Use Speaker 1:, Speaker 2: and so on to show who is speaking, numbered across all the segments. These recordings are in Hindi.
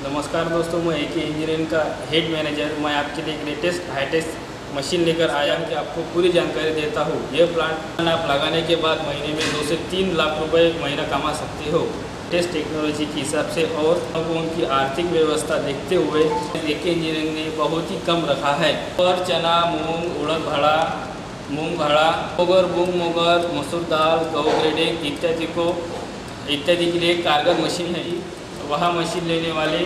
Speaker 1: नमस्कार दोस्तों, मैं एके इंजीनियरिंग का हेड मैनेजर। मैं आपके लिए एक लेटेस्ट हाईटेस्ट मशीन लेकर आया हूँ कि आपको पूरी जानकारी देता हूँ। यह प्लांट आप लगाने के बाद महीने में 2 से 3 लाख रुपए महीना कमा सकते हो टेस्ट टेक्नोलॉजी के हिसाब से। और अब उनकी आर्थिक व्यवस्था देखते हुए एके इंजीनियरिंग ने बहुत ही कम रखा है। और चना, मूँग, उड़द भाड़ा, मूँग भाड़ा, मूंगर, मसूर दाल, गहू ग्रेडिंग इत्यादि के लिए कारगर मशीन है। वहाँ मशीन लेने वाले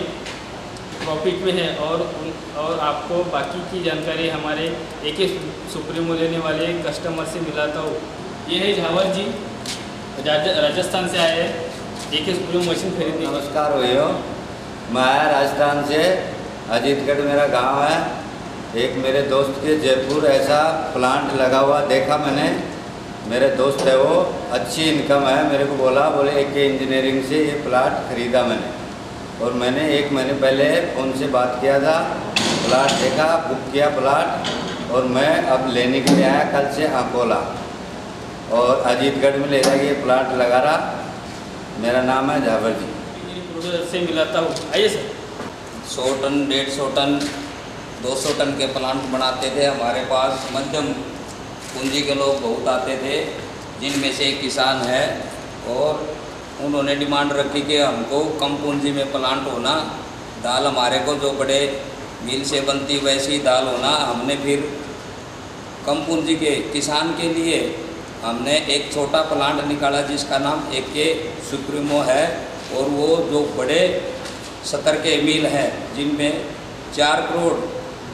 Speaker 1: प्रॉफिट में है। और आपको बाकी की जानकारी हमारे एके सुप्रीमो लेने वाले कस्टमर से मिलाता हूँ। ये है झावर जी, राजस्थान से आए हैं एके सुप्रीमो मशीन खरीदने।
Speaker 2: नमस्कार भैया, मैं आया राजस्थान से, अजीतगढ़ मेरा गांव है। एक मेरे दोस्त के जयपुर ऐसा प्लांट लगा हुआ देखा मैंने। मेरे दोस्त है वो, अच्छी इनकम है। मेरे को बोले एके इंजीनियरिंग से ये प्लाट ख़रीदा मैंने। और मैंने 1 महीने पहले फ़ोन से बात किया था, प्लाट देखा, बुक किया प्लाट, और मैं अब लेने के लिए आया कल से अकोला। और अजीतगढ़ में ले जाके ये प्लाट लगा रहा। मेरा नाम है झावर जी।
Speaker 1: प्रोड्यूसर से मिलाता हूँ। आइए सर।
Speaker 3: 100 टन, 150 टन, 200 टन के प्लांट बनाते थे। हमारे पास मध्यम पूंजी के लोग बहुत आते थे, जिनमें से एक किसान है। और उन्होंने डिमांड रखी कि हमको कम पूंजी में प्लांट होना, दाल हमारे को जो बड़े मिल से बनती वैसी दाल होना। हमने फिर कम पूंजी के किसान के लिए हमने एक छोटा प्लांट निकाला जिसका नाम एके सुप्रीमो है। और वो जो बड़े स्तर के मिल हैं, जिनमें 4 करोड़,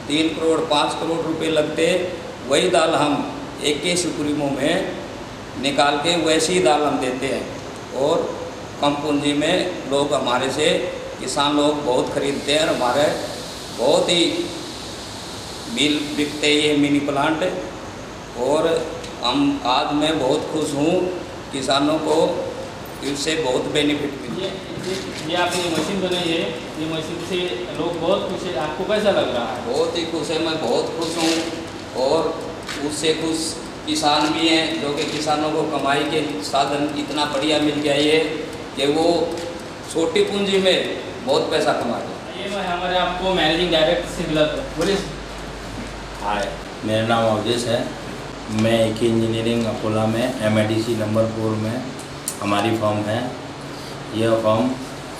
Speaker 3: 3 करोड़, 5 करोड़ रुपए लगते, वही दाल हम AK सुप्रीमो में निकाल के वैसी ही दाल हम देते हैं। और कम पूंजी में लोग हमारे से, किसान लोग बहुत खरीदते हैं और हमारे बहुत ही मिल बिकते ये मिनी प्लांट। और आज मैं बहुत खुश हूँ, किसानों को इससे बहुत बेनिफिट मिले।
Speaker 1: ये आपने मशीन बनाई है, ये मशीन से लोग बहुत खुश है, आपको कैसा लग रहा है?
Speaker 3: बहुत ही खुश है, मैं बहुत खुश हूँ। और उससे खुश किसान भी हैं, जो कि किसानों को कमाई के साधन इतना बढ़िया मिल गया ये कि वो छोटी पूंजी में बहुत पैसा कमा रहे।
Speaker 1: ये मैं हमारे आपको मैनेजिंग डायरेक्टर से मिला था, बोलिए।
Speaker 4: हाय, मेरा नाम अवधेश है। मैं AK इंजीनियरिंग अकोला में MIDC नंबर 4 में हमारी फर्म है। यह फर्म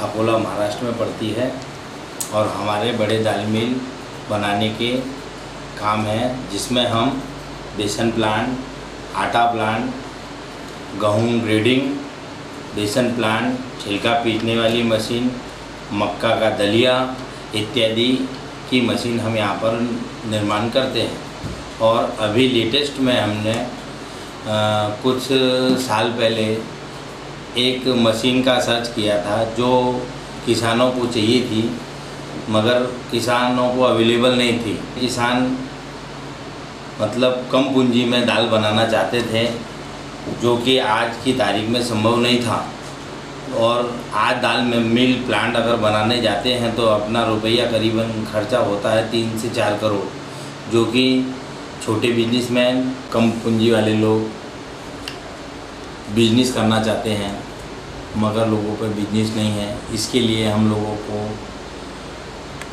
Speaker 4: अकोला महाराष्ट्र में पड़ती है और हमारे बड़े दाल मिल बनाने के काम है, जिसमें हम बेसन प्लांट, आटा प्लांट, गेहूँ ग्रेडिंग, बेसन प्लांट, छिलका पीसने वाली मशीन, मक्का का दलिया इत्यादि की मशीन हम यहाँ पर निर्माण करते हैं। और अभी लेटेस्ट में हमने कुछ साल पहले एक मशीन का सर्च किया था जो किसानों को चाहिए थी, मगर किसानों को अवेलेबल नहीं थी। किसान मतलब कम पूंजी में दाल बनाना चाहते थे, जो कि आज की तारीख में संभव नहीं था। और आज दाल में मिल प्लांट अगर बनाने जाते हैं तो अपना रुपया करीबन खर्चा होता है 3 से 4 करोड़, जो कि छोटे बिजनेसमैन, कम पूंजी वाले लोग बिजनेस करना चाहते हैं, मगर लोगों पर बिजनेस नहीं है। इसके लिए हम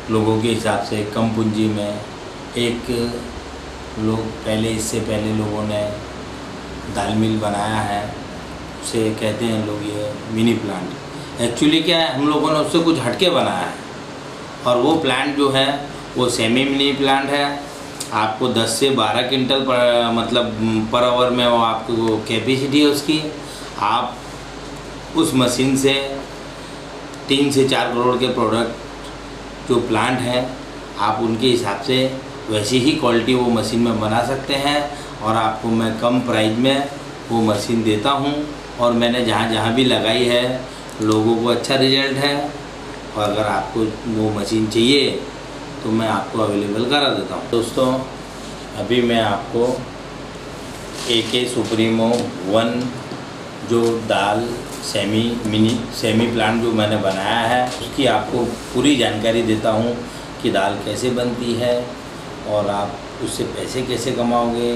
Speaker 4: लोगों के हिसाब से कम पूंजी में एक इससे पहले लोगों ने दाल मिल बनाया है, उसे कहते हैं लोग ये मिनी प्लांट। एक्चुअली क्या है, हम लोगों ने उससे कुछ हटके बनाया है। और वो प्लांट जो है वो सेमी मिनी प्लांट है। आपको 10 से 12 क्विंटल पर आवर में वो आपको कैपेसिटी है उसकी। आप उस मशीन से 3 से 4 करोड़ के प्रोडक्ट जो प्लांट है, आप उनके हिसाब से वैसी ही क्वालिटी वो मशीन में बना सकते हैं। और आपको मैं कम प्राइस में वो मशीन देता हूँ। और मैंने जहाँ भी लगाई है लोगों को अच्छा रिजल्ट है। और अगर आपको वो मशीन चाहिए तो मैं आपको अवेलेबल करा देता हूँ। दोस्तों, अभी मैं आपको AK सुप्रीमो 1 जो दाल सेमी प्लांट जो मैंने बनाया है, उसकी आपको पूरी जानकारी देता हूँ कि दाल कैसे बनती है और आप उससे पैसे कैसे कमाओगे।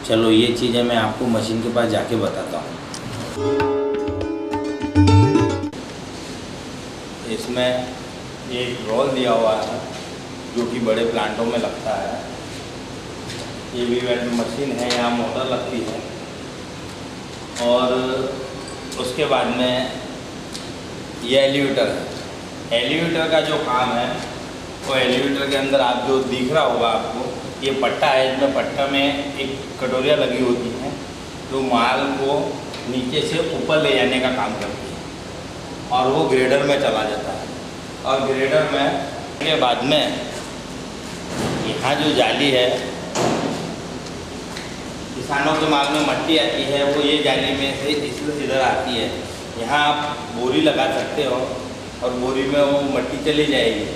Speaker 4: चलो, ये चीज़ें मैं आपको मशीन के पास जाके बताता हूँ। इसमें एक रोल दिया हुआ है जो कि बड़े प्लांटों में लगता है। ये भी वेल्ड मशीन है, यहाँ मोटर लगती है। और उसके बाद में ये एलिवेटर है। एलिवेटर का जो काम है वो एलिवेटर के अंदर आप जो दिख रहा होगा आपको, ये पट्टा है। इसमें पट्टा में एक कटोरियाँ लगी होती हैं जो माल को नीचे से ऊपर ले जाने का काम करती है और वो ग्रेडर में चला जाता है। और ग्रेडर में के बाद में यहाँ जो जाली है, किसानों के माल में मट्टी आती है, वो ये जाली में से इधर आती है। यहाँ आप बोरी लगा सकते हो और बोरी में वो मट्टी चली जाएगी।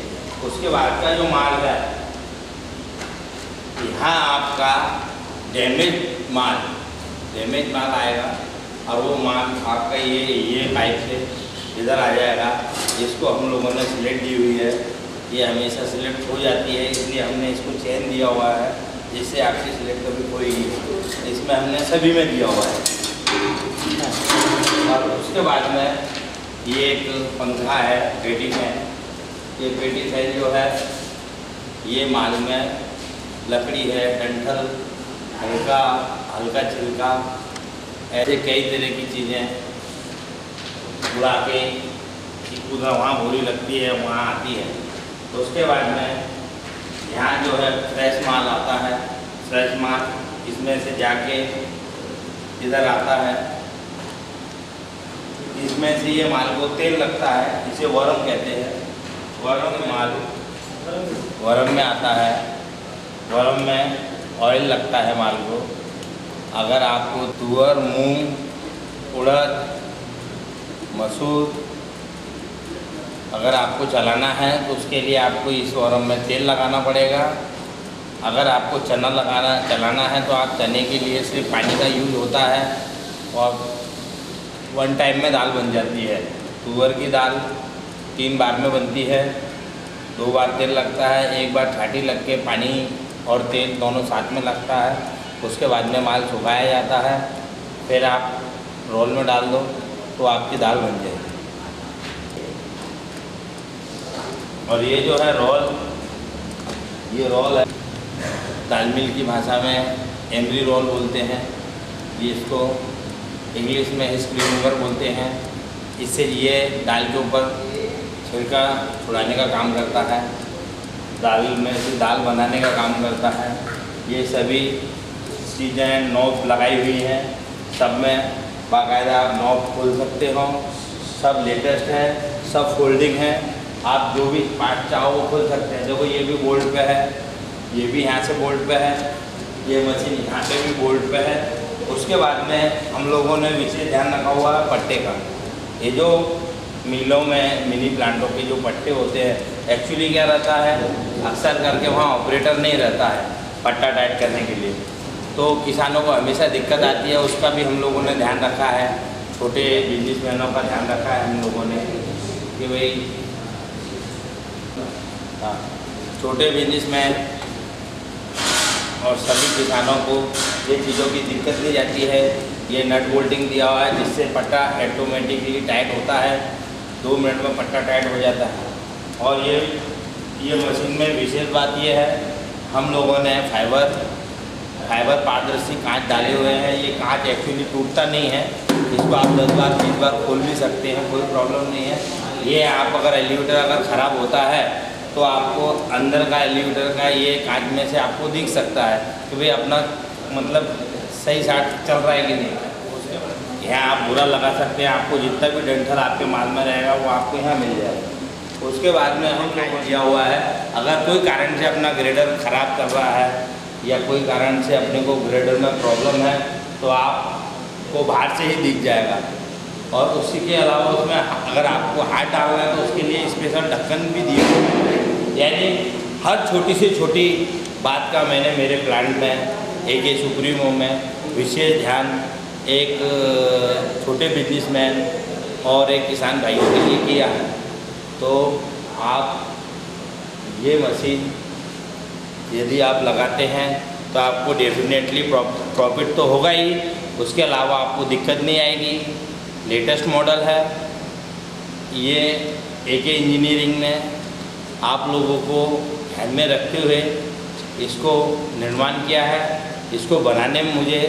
Speaker 4: उसके बाद का जो माल है, यहाँ आपका डैमेज माल आएगा और वो माल आपका ये पाइप से इधर आ जाएगा। जिसको हम लोगों ने सिलेक्ट दी हुई है, ये हमेशा सिलेक्ट हो जाती है, इसलिए हमने इसको चेन दिया हुआ है जिससे आपकी सिलेक्ट कभी होगी। इसमें हमने सभी में दिया हुआ है। और उसके बाद में ये एक पंखा है, पेटी में। ये पेटी साइज जो है, ये माल में लकड़ी है, डंठल, हल्का छिलका, ऐसे कई तरह की चीज़ें उड़ा के उधर वहाँ बोरी लगती है, वहाँ आती है। तो उसके बाद में यहाँ जो है फ्रेश माल आता है। फ्रेश माल इसमें से जाके इधर आता है। इसमें से ये माल को तेल लगता है, इसे वरम कहते हैं। वरम में आता है। वरम में ऑयल लगता है माल को। अगर आपको तुअर, मूंग, उड़द, मसूर अगर आपको चलाना है तो उसके लिए आपको इस फॉर्म में तेल लगाना पड़ेगा। अगर आपको चना चलाना है तो आप चने के लिए सिर्फ पानी का यूज़ होता है और 1 टाइम में दाल बन जाती है। तुअर की दाल 3 बार में बनती है, 2 बार तेल लगता है, 1 बार छाटी लग के पानी और तेल दोनों साथ में लगता है। उसके बाद में माल सुखाया जाता है, फिर आप रोल में डाल दो तो आपकी दाल बन जाएगी। और ये जो है रोल, ये रोल है, दाल मिल की भाषा में एमरी रोल बोलते हैं, ये इसको इंग्लिश में स्क्रीन रिमूवर बोलते हैं। इससे ये दाल के ऊपर छिलका छुड़ाने का काम करता है, दाल में से दाल बनाने का काम करता है। ये सभी चीज़ें नॉब लगाई हुई हैं, सब में बाकायदा आप नॉब खोल सकते हो, सब लेटेस्ट है, सब फोल्डिंग है। आप जो भी पार्ट चाहो वो खोल सकते हैं। देखो ये भी बोल्ट पे है, ये भी यहाँ से बोल्ट पे है, ये मशीन यहाँ पे भी बोल्ट पे है। उसके बाद में हम लोगों ने विशेष ध्यान रखा हुआ है पट्टे का। ये जो मिलों में मिनी प्लांटों के जो पट्टे होते हैं, एक्चुअली क्या रहता है, अक्सर करके वहाँ ऑपरेटर नहीं रहता है पट्टा टाइट करने के लिए, तो किसानों को हमेशा दिक्कत आती है। उसका भी हम लोगों ने ध्यान रखा है, छोटे बिजनेसमैनों का ध्यान रखा है हम लोगों ने कि भाई हाँ, छोटे बिजनेसमैन और सभी किसानों को ये चीज़ों की दिक्कत नहीं जाती है। ये नट बोल्टिंग दिया हुआ है जिससे पट्टा ऑटोमेटिकली टाइट होता है, 2 मिनट में पट्टा टाइट हो जाता है। और ये मशीन में विशेष बात ये है, हम लोगों ने फाइबर पारदर्शी कांच डाले हुए हैं। ये कांच एक्चुअली टूटता नहीं है, इसको आप 10 बार 20 बार खोल भी सकते हैं, कोई प्रॉब्लम नहीं है। ये आप अगर एलिवेटर अगर ख़राब होता है तो आपको अंदर का एलिवेटर का ये कांच में से आपको दिख सकता है कि भाई अपना मतलब सही साथ चल रहा है कि नहीं। यहाँ आप बुरा लगा सकते हैं, आपको जितना भी डेंटल आपके माल में रहेगा वो आपको यहाँ मिल जाएगा। उसके बाद में हम लोगों ने दिया हुआ है, अगर कोई कारण से अपना ग्रेडर ख़राब कर रहा है या कोई कारण से अपने को ग्रेडर में प्रॉब्लम है तो आपको बाहर से ही दिख जाएगा। और उसी के अलावा उसमें अगर आपको हाथ डालना है तो उसके लिए स्पेशल ढक्कन भी दिए हुए हैं। यानी हर छोटी से छोटी बात का मैंने मेरे प्लांट में AK सुप्रीमो में विशेष ध्यान एक छोटे बिजनेसमैन और एक किसान भाइयों के लिए किया है। तो आप ये मशीन यदि आप लगाते हैं तो आपको डेफिनेटली प्रॉफिट तो होगा ही, उसके अलावा आपको दिक्कत नहीं आएगी। लेटेस्ट मॉडल है ये, AK इंजीनियरिंग ने आप लोगों को ध्यान में रखते हुए इसको निर्माण किया है। इसको बनाने में मुझे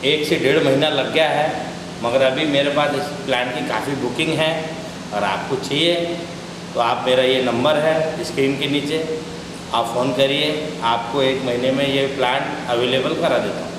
Speaker 4: 1 से 1.5 महीना लग गया है, मगर अभी मेरे पास इस प्लांट की काफ़ी बुकिंग है। और आपको चाहिए तो आप मेरा ये नंबर है स्क्रीन के नीचे, आप फ़ोन करिए, आपको 1 महीने में ये प्लांट अवेलेबल करा देता हूँ।